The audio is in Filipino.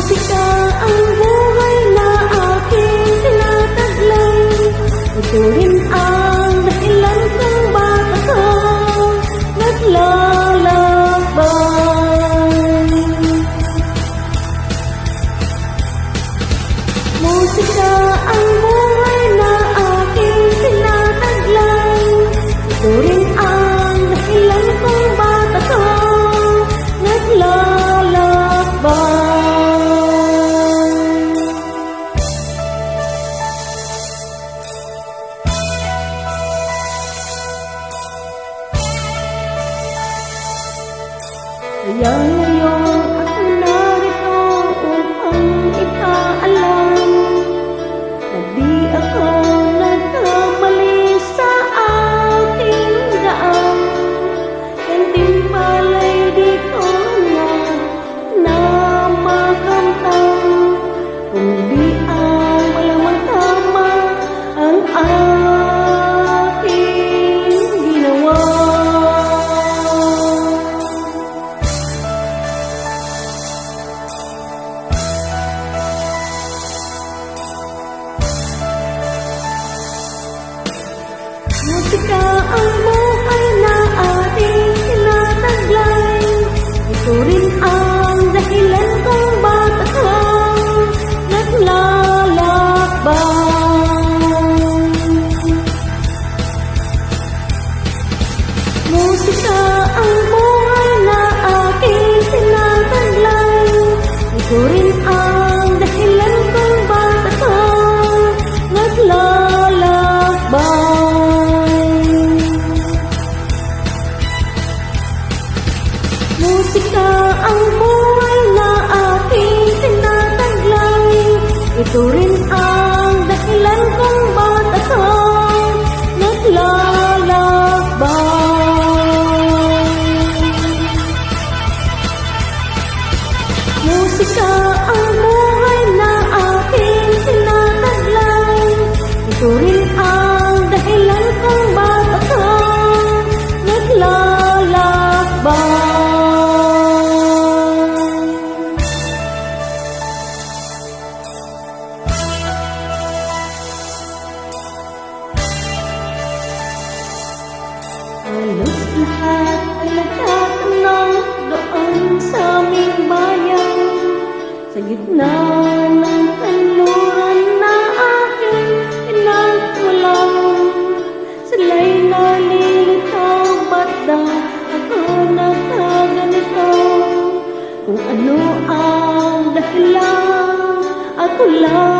Musika ang buhay na aking tinataglay. Ito rin ang dahilan kung bakit ako naglalakbay. Musika ang buhay na aking tinataglay. Ito rin ang dahilan kung bakit ako naglalakbay. Kaya ngayon ako narito upang ipaalam na di ako nagkamali sa ating daan. Gantimpala'y di ko na makamtang, kundi ang malamang tama ang aking ginawa. Musika ang buhay na ating tinataglay. Ito rin ang dahilan kung bakit ako naglalakbay. Musika ang buhay na aking tinataglay. Ito rin ang dahilan kung bakit ako naglalakbay. Musika ang buhay na aking tinataglay. Ito rin ang dahilan kung bakit ako naglalakbay. Musika ang buhay na aking tinataglay. Ito rin ang dahilan kung bakit ako naglalakbay. Halos lahat ay nagtatanong doon sa aming bayan, sa gitna ng kanluran na aking pinagmulan. Sila'y nalilito, ba't daw ako nagkaganito? Kung ano ang dahilan, ako lang